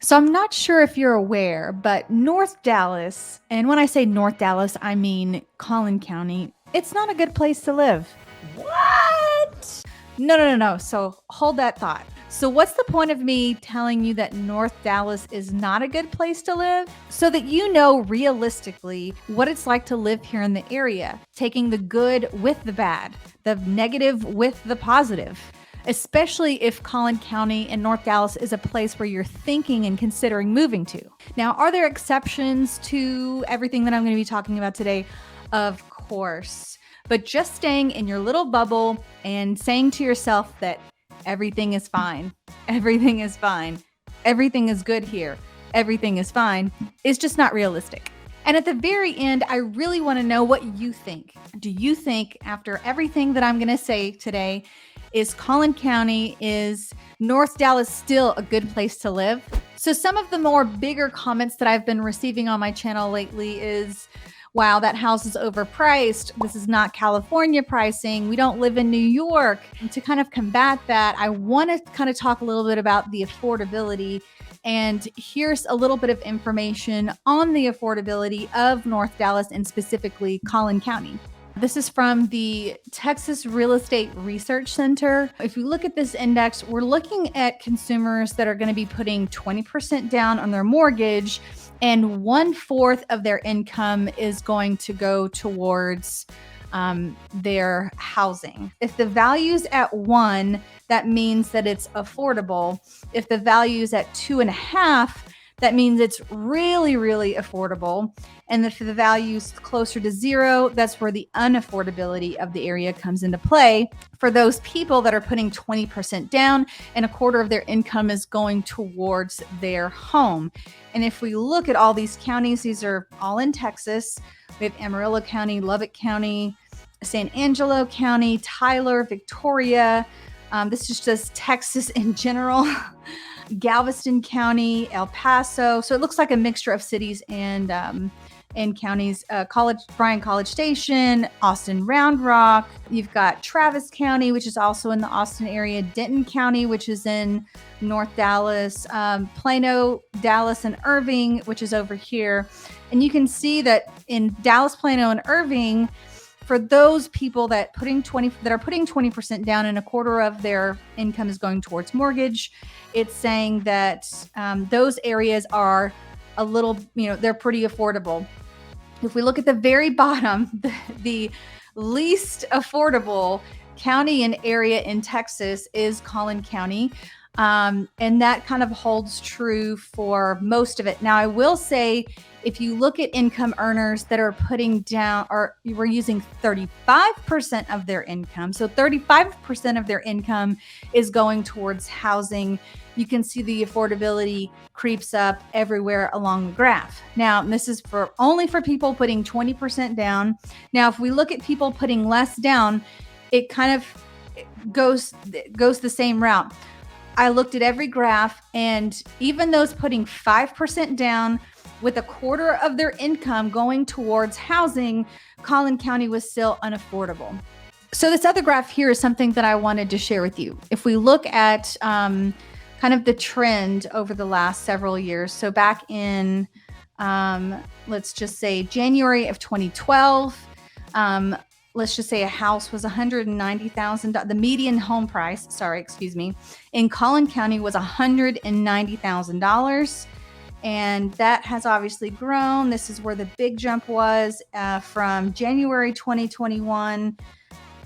So I'm not sure if you're aware, but North Dallas, and when I say North Dallas, I mean Collin County, it's not a good place to live. What? No. So hold that thought. So, what's the point of me telling you that North Dallas is not a good place to live? So that you know realistically what it's like to live here in the area, taking the good with the bad, the negative with the positive. Especially if Collin County and North Dallas is a place where you're thinking and considering moving to. Now, are there exceptions to everything that I'm going to be talking about today? Of course. But just staying in your little bubble and saying to yourself that everything is fine, everything is fine, everything is good here, everything is fine, is just not realistic. And at the very end, I really want to know what you think. Do you think, after everything that I'm going to say today, is Collin County, is North Dallas still a good place to live? So some of the more bigger comments that I've been receiving on my channel lately is, wow, that house is overpriced. This is not California pricing. We don't live in New York. And to kind of combat that, I want to kind of talk a little bit about the affordability. And here's a little bit of information on the affordability of North Dallas and specifically Collin County. This is from the Texas Real Estate Research Center. If you look at this index, we're looking at consumers that are going to be putting 20% down on their mortgage, and 1/4 of their income is going to go towards their housing. If the value's at 1, that means that it's affordable. If the value's at 2.5, that means it's really, really affordable. And if the value's closer to 0, that's where the unaffordability of the area comes into play for those people that are putting 20% down and 1/4 of their income is going towards their home. And if we look at all these counties, these are all in Texas. We have Amarillo County, Lubbock County, San Angelo County, Tyler, Victoria. This is just Texas in general. Galveston County, El Paso. So it looks like a mixture of cities and counties. Bryan College Station, Austin Round Rock. You've got Travis County, which is also in the Austin area. Denton County, which is in North Dallas. Plano, Dallas, and Irving, which is over here. And you can see that in Dallas, Plano, and Irving, for those people that are putting 20% down and 1/4 of their income is going towards mortgage, it's saying that those areas are a little, they're pretty affordable. If we look at the very bottom, the least affordable county and area in Texas is Collin County. And that kind of holds true for most of it. Now, I will say, if you look at income earners that are putting down, or we're using 35% of their income, so 35% of their income is going towards housing, you can see the affordability creeps up everywhere along the graph. Now, this is only for people putting 20% down. Now, if we look at people putting less down, it kind of goes the same route. I looked at every graph, and even those putting 5% down with 1/4 of their income going towards housing, Collin County was still unaffordable. So this other graph here is something that I wanted to share with you. If we look at kind of the trend over the last several years, so back in, let's just say January of 2012, let's just say a house was $190,000. The median home price, in Collin County was $190,000. And that has obviously grown. This is where the big jump was from January 2021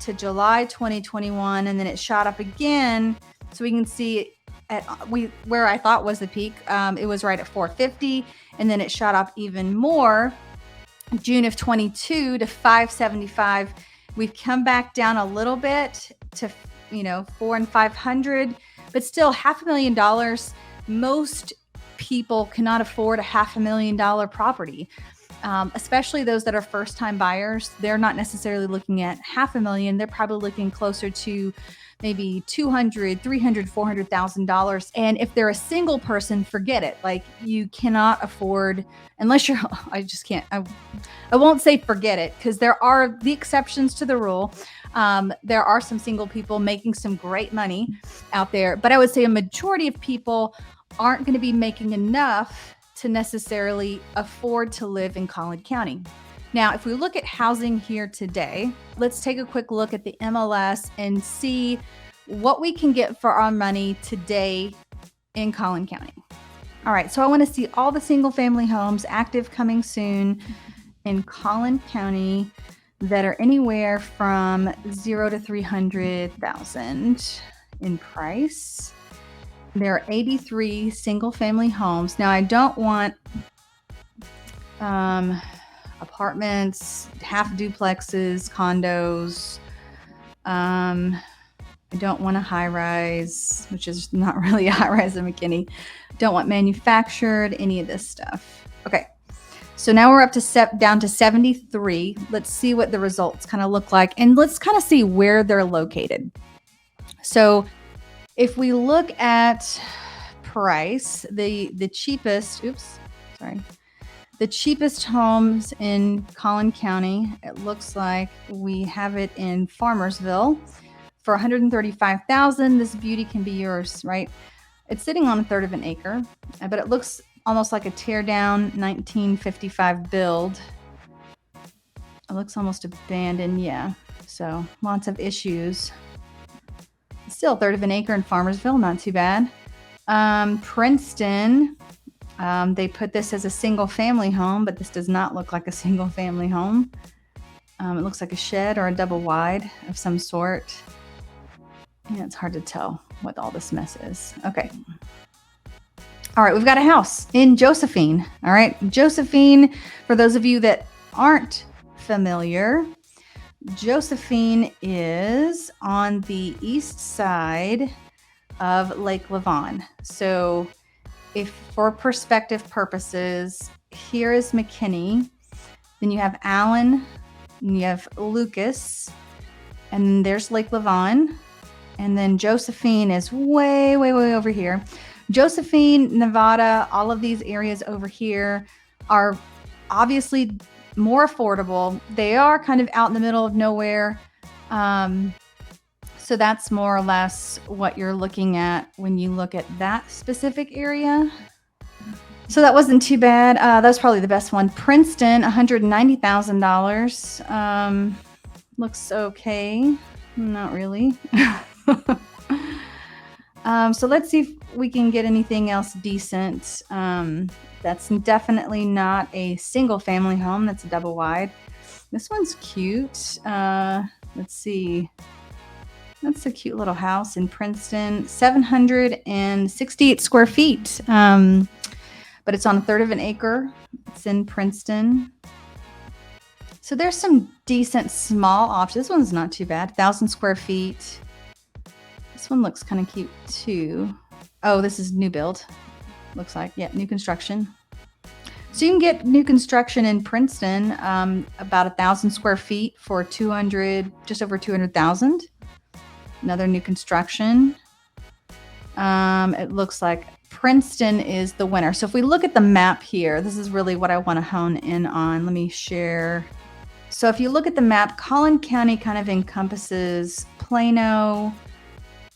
to July 2021. And then it shot up again. So we can see where I thought was the peak. It was right at 450. And then it shot up even more. June of 22 to 575. We've come back down a little bit to, $400,000 and $500,000, but still $500,000. Most people cannot afford a $500,000 property, especially those that are first-time buyers. They're not necessarily looking at $500,000. They're probably looking closer to maybe $200,000, $300,000, $400,000. And if they're a single person, forget it. Like, you cannot afford, unless you're, I just can't, I won't say forget it, because there are the exceptions to the rule. There are some single people making some great money out there, but I would say a majority of people aren't going to be making enough to necessarily afford to live in Collin County. Now, if we look at housing here today, let's take a quick look at the MLS and see what we can get for our money today in Collin County. All right, so I want to see all the single family homes active coming soon in Collin County that are anywhere from 0 to 300,000 in price. There are 83 single family homes. Now, I don't want apartments, half duplexes, condos. I don't want a high rise, which is not really a high rise in McKinney. Don't want manufactured, any of this stuff. Okay, so now we're up to down to 73. Let's see what the results kind of look like, and let's kind of see where they're located. So if we look at price, the cheapest, the cheapest homes in Collin County, it looks like we have it in Farmersville for $135,000. This beauty can be yours, right? It's sitting on a third of an acre, but it looks almost like a tear down 1955 build. It looks almost abandoned, yeah. So lots of issues. Still a third of an acre in Farmersville, not too bad. Princeton, they put this as a single family home, but this does not look like a single family home. It looks like a shed or a double wide of some sort. Yeah, it's hard to tell what all this mess is. Okay. All right, we've got a house in Josephine. All right, Josephine, for those of you that aren't familiar, Josephine is on the east side of Lake Lavon. So if for perspective purposes, here is McKinney, then you have Allen, and you have Lucas, and there's Lake Lavon. And then Josephine is way, way, way over here. Josephine, Nevada, all of these areas over here are obviously more affordable. They are kind of out in the middle of nowhere. So that's more or less what you're looking at when you look at that specific area. So that wasn't too bad. That's probably the best one. Princeton, $190,000. Looks okay. Not really. So let's see if we can get anything else decent. That's definitely not a single family home. That's a double wide. This one's cute. Let's see. That's a cute little house in Princeton. 768 square feet. But it's on a third of an acre. It's in Princeton. So there's some decent small options. This one's not too bad. 1,000 square feet. This one looks kind of cute too. Oh, this is new build. Looks like, yeah, new construction. So you can get new construction in Princeton, about 1,000 square feet for just over 200,000. Another new construction. It looks like Princeton is the winner. So if we look at the map here, this is really what I want to hone in on. Let me share. So if you look at the map, Collin County kind of encompasses Plano,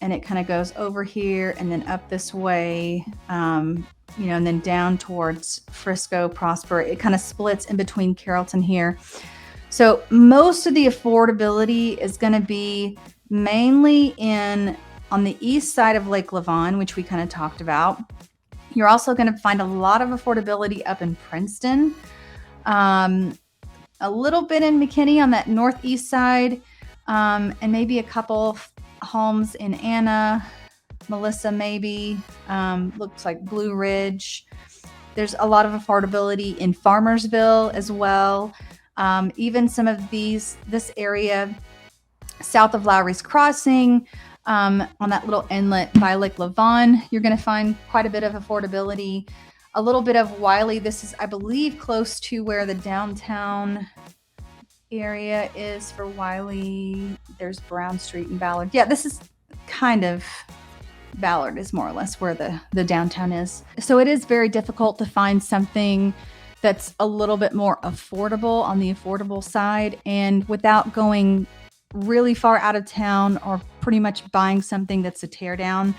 and it kind of goes over here and then up this way, and then down towards Frisco, Prosper. It kind of splits in between Carrollton here. So most of the affordability is going to be mainly on the east side of Lake Lavon, which we kind of talked about. You're also going to find a lot of affordability up in Princeton, a little bit in McKinney on that northeast side, and maybe a couple homes in Anna, Melissa maybe, looks like Blue Ridge. There's a lot of affordability in Farmersville as well. Even some of this area south of Lowry's Crossing, on that little inlet by Lake Lavon, you're going to find quite a bit of affordability. A little bit of Wiley. This is, I believe, close to where the downtown area is for Wiley. There's Brown Street and Ballard. Yeah, this is kind of, Ballard is more or less where the downtown is. So it is very difficult to find something that's a little bit more affordable on the affordable side, and without going really far out of town or pretty much buying something that's a teardown.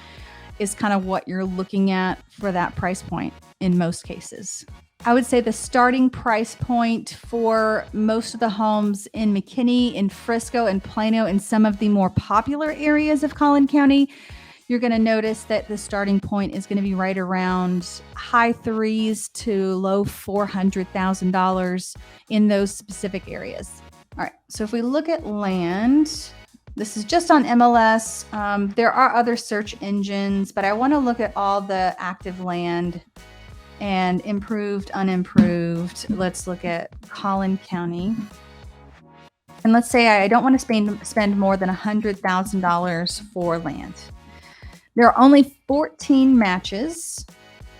is kind of what you're looking at for that price point in most cases. I would say the starting price point for most of the homes in McKinney, in Frisco, and Plano, and some of the more popular areas of Collin County, you're going to notice that the starting point is going to be right around high threes to low $400,000 in those specific areas. All right, so if we look at land, this is just on MLS. There are other search engines, but I want to look at all the active land and improved, unimproved. Let's look at Collin County. And let's say I don't want to spend more than $100,000 for land. There are only 14 matches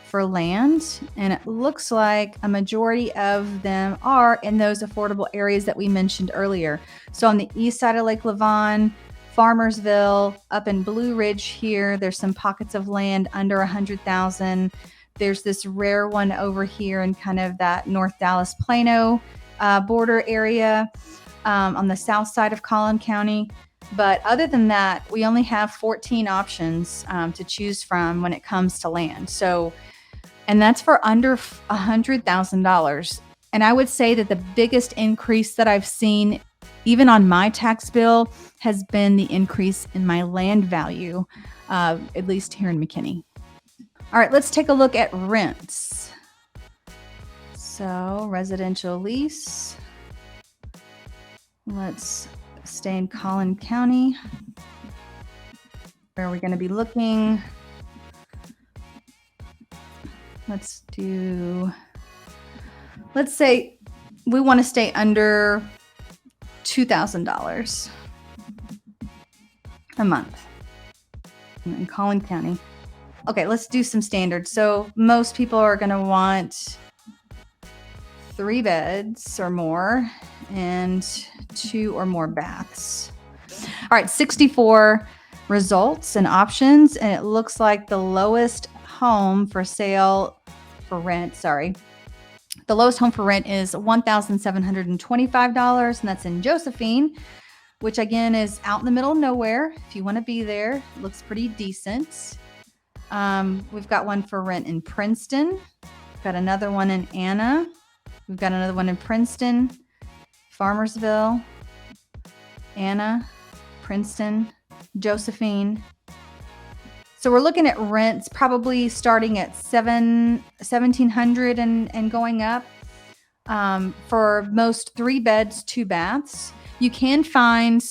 for land, and it looks like a majority of them are in those affordable areas that we mentioned earlier. So on the east side of Lake Lavon, Farmersville, up in Blue Ridge here, there's some pockets of land under 100,000. There's this rare one over here in kind of that North Dallas Plano border area on the south side of Collin County. But other than that, we only have 14 options to choose from when it comes to land. So, and that's for under $100,000. And I would say that the biggest increase that I've seen, even on my tax bill, has been the increase in my land value, at least here in McKinney. All right, let's take a look at rents. So residential lease. Let's stay in Collin County. Where are we going to be looking? Let's say we want to stay under $2,000 a month in Collin County. Okay, let's do some standards. So most people are going to want 3 beds or more and 2 or more baths. All right, 64 results and options, and it looks like the lowest home for rent is $1,725, and that's in Josephine, which again is out in the middle of nowhere. If you want to be there, it looks pretty decent. We've got one for rent in Princeton. We've got another one in Anna. We've got another one in Princeton, Farmersville, Anna, Princeton, Josephine. So we're looking at rents probably starting at $1,700 and going up for most 3 beds, 2 baths. You can find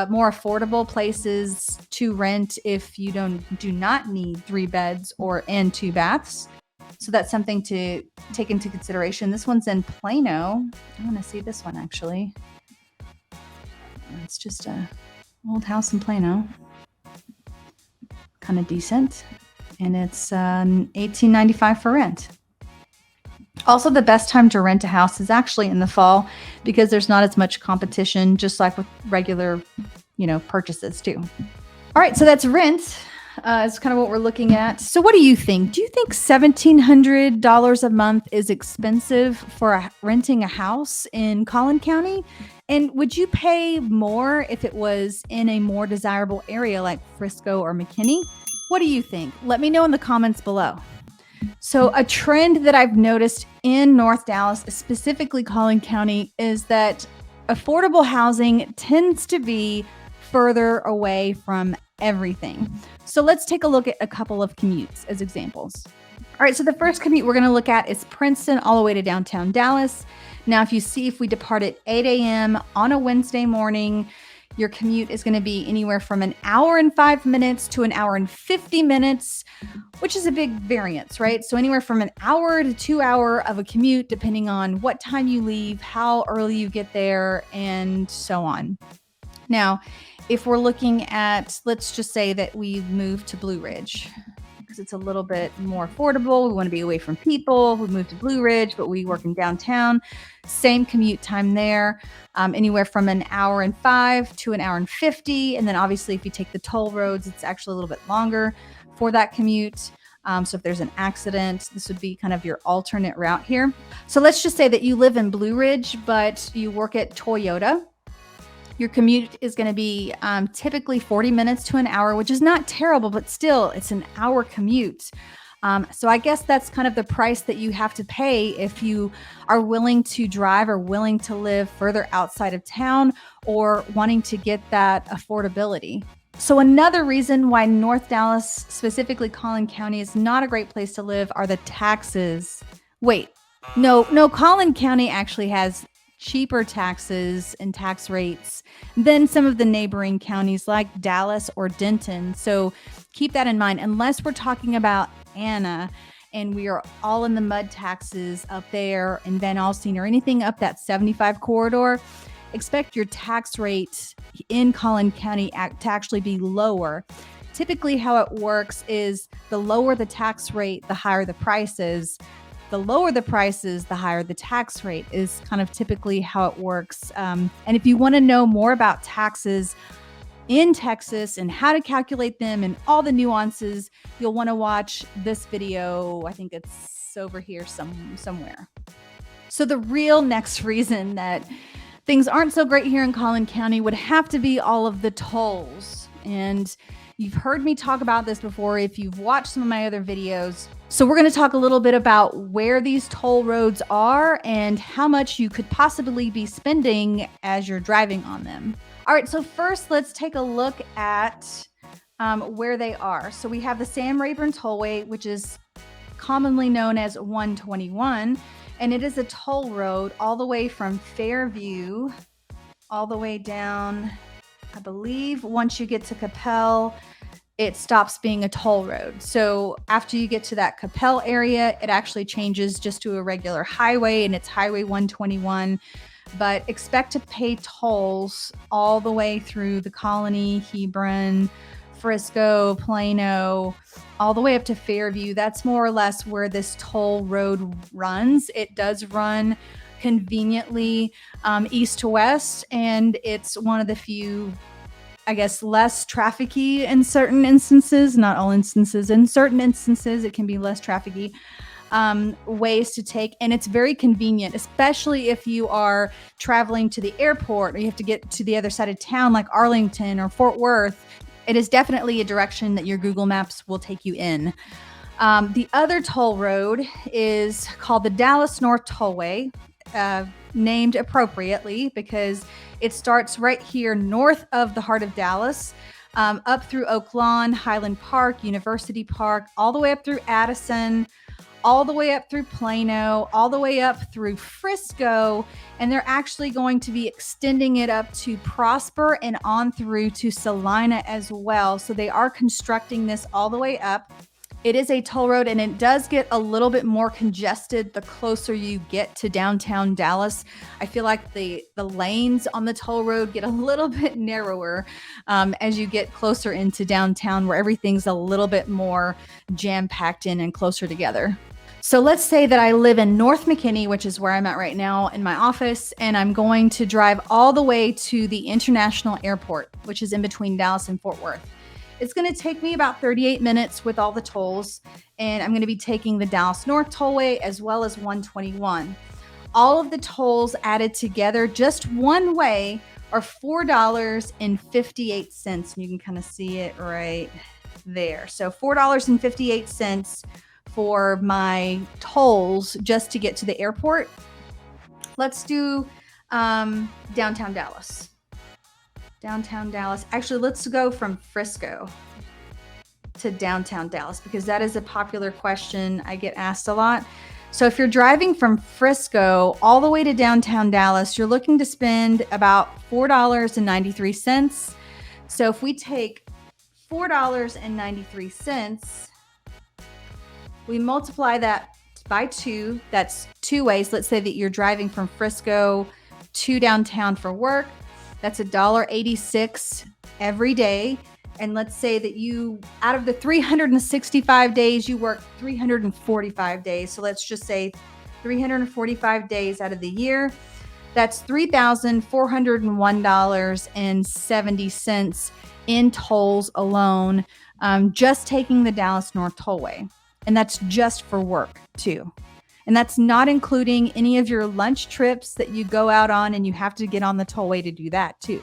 more affordable places to rent if you do not need 3 beds and 2 baths. So that's something to take into consideration. This one's in Plano. I want to see this one actually. It's just an old house in Plano. Kind of decent. And it's $1,895 for rent. Also, the best time to rent a house is actually in the fall because there's not as much competition, just like with regular, purchases too. All right, so that's rent. Is kind of what we're looking at. So what do you think? Do you think $1,700 a month is expensive for renting a house in Collin County? And would you pay more if it was in a more desirable area like Frisco or McKinney? What do you think? Let me know in the comments below. So a trend that I've noticed in North Dallas, specifically Collin County, is that affordable housing tends to be further away from everything. So let's take a look at a couple of commutes as examples. All right, so the first commute we're going to look at is Princeton all the way to downtown Dallas. Now, if we depart at 8 a.m. on a Wednesday morning, your commute is going to be anywhere from an hour and 5 minutes to an hour and 50 minutes, which is a big variance, right? So anywhere from an hour to 2 hour of a commute, depending on what time you leave, how early you get there, and so on. Now, if we're looking at, let's just say that we move to Blue Ridge because it's a little bit more affordable. We want to be away from people. We move to Blue Ridge, but we work in downtown. Same commute time there, anywhere from an hour and 5 to an hour and 50. And then obviously if you take the toll roads, it's actually a little bit longer for that commute. So if there's an accident, this would be kind of your alternate route here. So let's just say that you live in Blue Ridge, but you work at Toyota. Your commute is going to be typically 40 minutes to an hour, which is not terrible, but still it's an hour commute. So I guess that's kind of the price that you have to pay if you are willing to drive or willing to live further outside of town or wanting to get that affordability. So another reason why North Dallas, specifically Collin County, is not a great place to live are the taxes. Wait, no, Collin County actually has cheaper taxes and tax rates than some of the neighboring counties like Dallas or Denton. So keep that in mind, unless we're talking about Anna and we are all in the mud taxes up there in Van Alstyne or anything up that 75 corridor. Expect your tax rate in Collin County to actually be lower. Typically how it works is the lower the tax rate, the higher the prices. The lower the prices, the higher the tax rate is kind of typically how it works. And if you want to know more about taxes in Texas and how to calculate them and all the nuances, you'll want to watch this video. I think it's over here somewhere. So the real next reason that things aren't so great here in Collin County would have to be all of the tolls. And you've heard me talk about this before if you've watched some of my other videos. So we're going to talk a little bit about where these toll roads are and how much you could possibly be spending as you're driving on them. All right, so first let's take a look at where they are. So we have the Sam Rayburn Tollway, which is commonly known as 121, and it is a toll road all the way from Fairview all the way down, I believe once you get to Capel, it stops being a toll road. So after you get to that Capel area, it actually changes just to a regular highway, and it's Highway 121. But expect to pay tolls all the way through the Colony, Hebron, Frisco, Plano, all the way up to Fairview. That's more or less where this toll road runs. It does run conveniently east to west, and it's one of the few, I guess, less trafficy in certain instances, not all instances. In certain instances, it can be less trafficy ways to take, and it's very convenient, especially if you are traveling to the airport or you have to get to the other side of town like Arlington or Fort Worth. It is definitely a direction that your Google Maps will take you in. The other toll road is called the Dallas North Tollway, named appropriately because it starts right here north of the heart of Dallas, up through Oak Lawn, Highland Park, University Park, all the way up through Addison, all the way up through Plano, all the way up through Frisco, and they're actually going to be extending it up to Prosper and on through to Salina as well. So they are constructing this all the way up. It is a toll road, and it does get a little bit more congested the closer you get to downtown Dallas. I feel like the lanes on the toll road get a little bit narrower as you get closer into downtown, where everything's a little bit more jam-packed in and closer together. So let's say that I live in North McKinney, which is where I'm at right now in my office, and I'm going to drive all the way to the International Airport, which is in between Dallas and Fort Worth. It's going to take me about 38 minutes with all the tolls, and I'm going to be taking the Dallas North Tollway as well as 121. All of the tolls added together just one way are $4.58, and you can kind of see it right there. So $4.58 for my tolls just to get to the airport. Let's do downtown Dallas. Actually, let's go from Frisco to downtown Dallas because that is a popular question I get asked a lot. So if you're driving from Frisco all the way to downtown Dallas, you're looking to spend about $4.93. So if we take $4.93, we multiply that by 2. That's 2 ways. Let's say that you're driving from Frisco to downtown for work. That's $1.86 every day. And let's say that you, out of the 365 days, you work 345 days. So let's just say 345 days out of the year. That's $3,401.70 in tolls alone, just taking the Dallas North Tollway. And that's just for work too. And that's not including any of your lunch trips that you go out on, and you have to get on the tollway to do that too.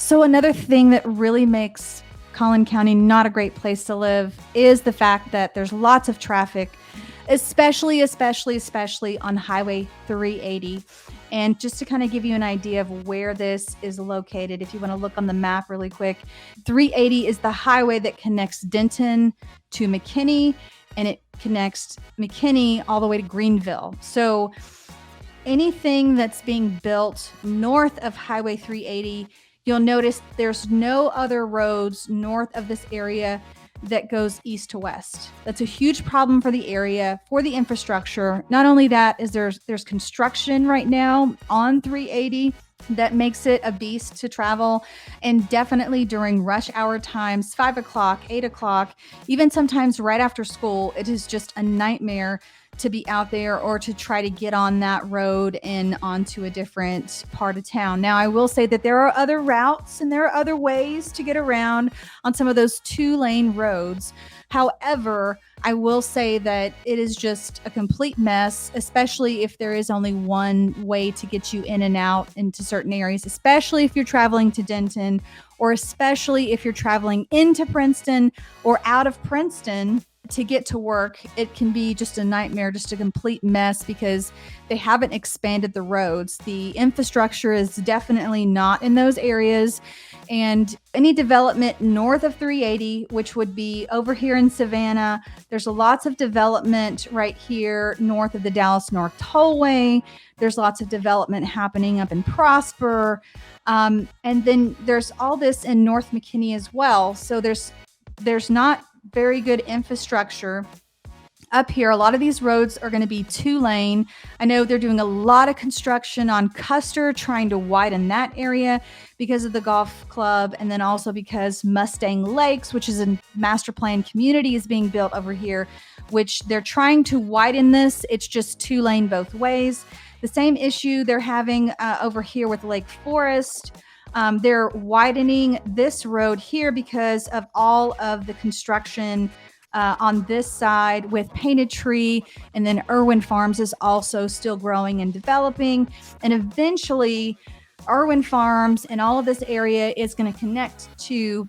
So another thing that really makes Collin County not a great place to live is the fact that there's lots of traffic, especially on Highway 380. And just to kind of give you an idea of where this is located, if you want to look on the map really quick, 380 is the highway that connects Denton to McKinney, and it connects McKinney all the way to Greenville. So anything that's being built north of Highway 380, you'll notice there's no other roads north of this area that goes east to west. That's a huge problem for the area, for the infrastructure. Not only that, is there's construction right now on 380 that makes it a beast to travel. And definitely during rush hour times, 5 o'clock, 8 o'clock, even sometimes right after school, it is just a nightmare to be out there or to try to get on that road and onto a different part of town. Now, I will say that there are other routes and there are other ways to get around on some of those 2-lane roads. However, I will say that it is just a complete mess, especially if there is only one way to get you in and out into certain areas, especially if you're traveling to Denton, or especially if you're traveling into Princeton or out of Princeton to get to work. It can be just a nightmare, just a complete mess because they haven't expanded the roads. The infrastructure is definitely not in those areas. And any development north of 380, which would be over here in Savannah, there's lots of development right here north of the Dallas North Tollway. There's lots of development happening up in Prosper. And then there's all this in North McKinney as well. So there's not very good infrastructure up here. A lot of these roads are going to be 2-lane. I know they're doing a lot of construction on Custer, trying to widen that area because of the golf club, and then also because Mustang Lakes, which is a master plan community, is being built over here, which they're trying to widen this. It's just 2-lane both ways. The same issue they're having over here with Lake Forest. They're widening this road here because of all of the construction on this side with Painted Tree, and then Irwin Farms is also still growing and developing. And eventually, Irwin Farms and all of this area is going to connect to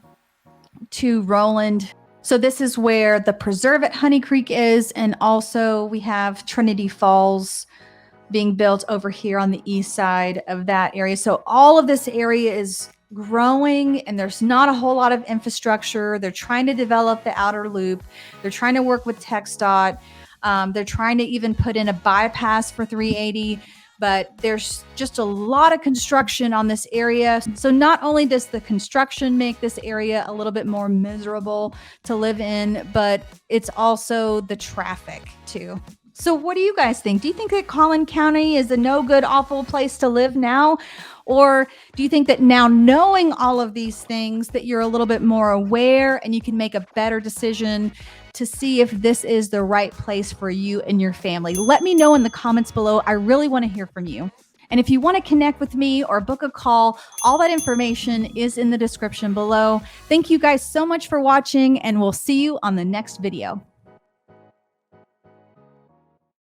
Roland. So this is where the preserve at Honey Creek is, and also we have Trinity Falls being built over here on the east side of that area. So all of this area is growing and there's not a whole lot of infrastructure. They're trying to develop the outer loop. They're trying to work with TxDOT. They're trying to even put in a bypass for 380, but there's just a lot of construction on this area. So not only does the construction make this area a little bit more miserable to live in, but it's also the traffic too. So what do you guys think? Do you think that Collin County is a no good, awful place to live now? Or do you think that now knowing all of these things that you're a little bit more aware and you can make a better decision to see if this is the right place for you and your family? Let me know in the comments below. I really want to hear from you. And if you want to connect with me or book a call, all that information is in the description below. Thank you guys so much for watching, and we'll see you on the next video.